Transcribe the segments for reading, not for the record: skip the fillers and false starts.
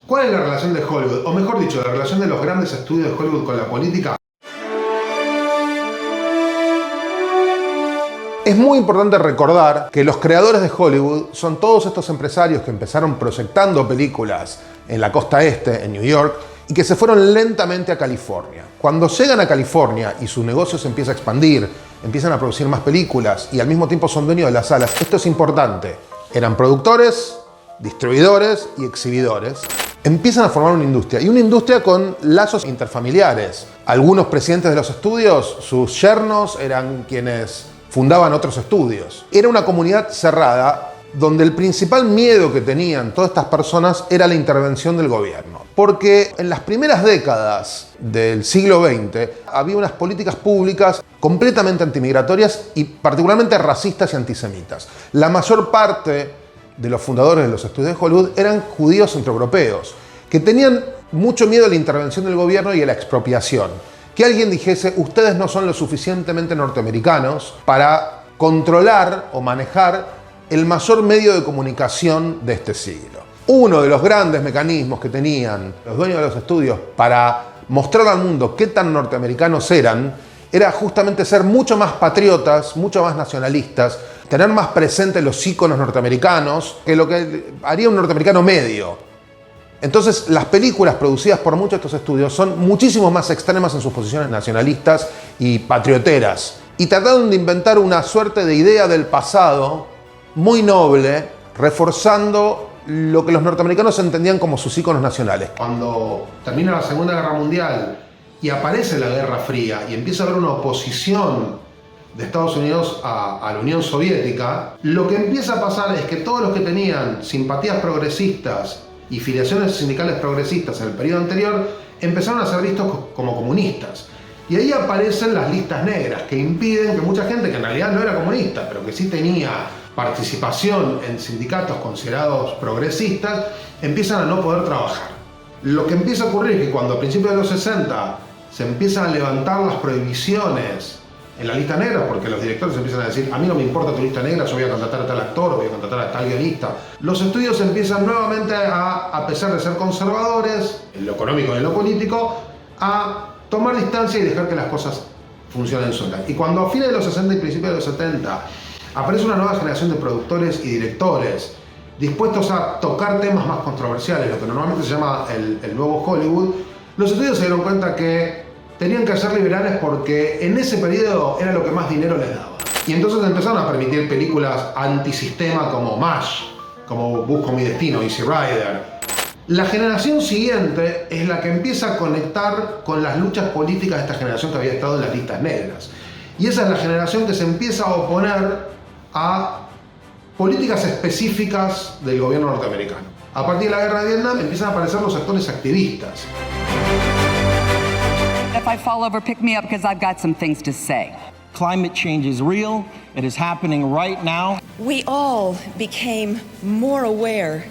¿Cuál es la relación de Hollywood? O mejor dicho, la relación de los grandes estudios de Hollywood con la política. Es muy importante recordar que los creadores de Hollywood son todos estos empresarios que empezaron proyectando películas en la costa este, en New York, y que se fueron lentamente a California. Cuando llegan a California y su negocio se empieza a expandir, empiezan a producir más películas y al mismo tiempo son dueños de las salas, esto es importante. Eran productores, distribuidores y exhibidores. Empiezan a formar una industria, y una industria con lazos interfamiliares. Algunos presidentes de los estudios, sus yernos eran quienes fundaban otros estudios. Era una comunidad cerrada donde el principal miedo que tenían todas estas personas era la intervención del gobierno. Porque en las primeras décadas del siglo XX había unas políticas públicas completamente antimigratorias y particularmente racistas y antisemitas. La mayor parte de los fundadores de los estudios de Hollywood eran judíos centroeuropeos, que tenían mucho miedo a la intervención del gobierno y a la expropiación. Que alguien dijese, ustedes no son lo suficientemente norteamericanos para controlar o manejar el mayor medio de comunicación de este siglo. Uno de los grandes mecanismos que tenían los dueños de los estudios para mostrar al mundo qué tan norteamericanos eran, era justamente ser mucho más patriotas, mucho más nacionalistas, tener más presentes los íconos norteamericanos que lo que haría un norteamericano medio. Entonces, las películas producidas por muchos de estos estudios son muchísimo más extremas en sus posiciones nacionalistas y patrioteras. Y trataron de inventar una suerte de idea del pasado muy noble, reforzando lo que los norteamericanos entendían como sus íconos nacionales. Cuando termina la Segunda Guerra Mundial y aparece la Guerra Fría y empieza a haber una oposición de Estados Unidos a la Unión Soviética, lo que empieza a pasar es que todos los que tenían simpatías progresistas y filiaciones sindicales progresistas en el periodo anterior empezaron a ser vistos como comunistas. Y ahí aparecen las listas negras, que impiden que mucha gente que en realidad no era comunista, pero que sí tenía participación en sindicatos considerados progresistas, empiezan a no poder trabajar. Lo que empieza a ocurrir es que cuando a principios de los 60 se empiezan a levantar las prohibiciones en la lista negra, porque los directores empiezan a decir, a mí no me importa tu lista negra, yo voy a contratar a tal actor, o voy a contratar a tal guionista. Los estudios empiezan nuevamente a pesar de ser conservadores, en lo económico y en lo político, a tomar distancia y dejar que las cosas funcionen solas. Y cuando a fines de los 60 y principios de los 70 aparece una nueva generación de productores y directores dispuestos a tocar temas más controversiales, lo que normalmente se llama el nuevo Hollywood, los estudios se dieron cuenta que tenían que ser liberales porque en ese periodo era lo que más dinero les daba. Y entonces empezaron a permitir películas antisistema como MASH, como Busco mi destino, Easy Rider. La generación siguiente es la que empieza a conectar con las luchas políticas de esta generación que había estado en las listas negras. Y esa es la generación que se empieza a oponer a políticas específicas del gobierno norteamericano. A partir de la guerra de Vietnam empiezan a aparecer los actores activistas. If I fall over, pick me up because I've got some things to say. Climate change is real. It is happening right now. We all became more aware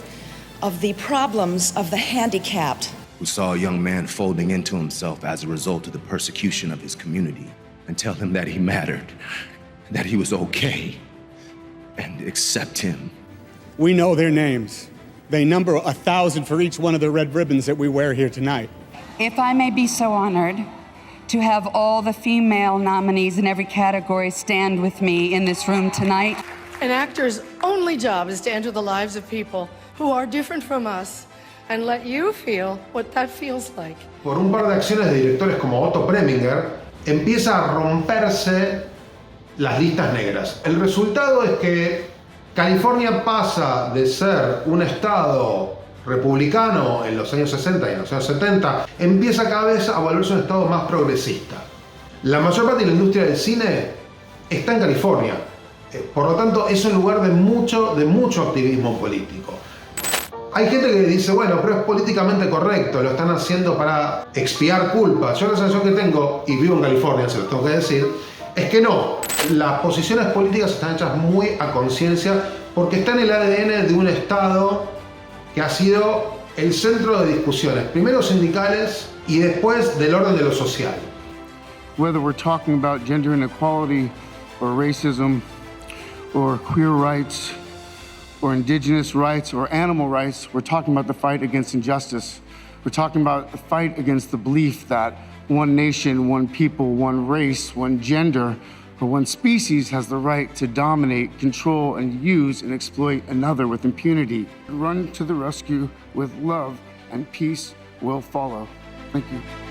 of the problems of the handicapped. We saw a young man folding into himself as a result of the persecution of his community, and tell him that he mattered, that he was okay, and accept him. We know their names. They number 1,000 for each one of the red ribbons that we wear here tonight. If I may be so honored to have all the female nominees in every category stand with me in this room tonight. An actor's only job is to enter the lives of people who are different from us and let you feel what that feels like. Por un par de acciones de directores como Otto Preminger, empieza a romperse las listas negras. El resultado es que California pasa de ser un estado republicano en los años 60 y en los años 70, empieza cada vez a volverse un estado más progresista. La mayor parte de la industria del cine está en California. Por lo tanto, es un lugar de mucho activismo político. Hay gente que dice, bueno, pero es políticamente correcto, lo están haciendo para expiar culpas. Yo la sensación que tengo, y vivo en California, se lo tengo que decir, es que no. Las posiciones políticas están hechas muy a conciencia porque está en el ADN de un Estado que ha sido el centro de discusiones, primero sindicales y después del orden de lo social. Whether we're talking about gender inequality or racism or queer rights or indigenous rights or animal rights. We're talking about the fight against injustice. We're talking about the fight against the belief that one nation, one people, one race, one gender, or one species has the right to dominate, control, and use and exploit another with impunity. Run to the rescue with love, and peace will follow. Thank you.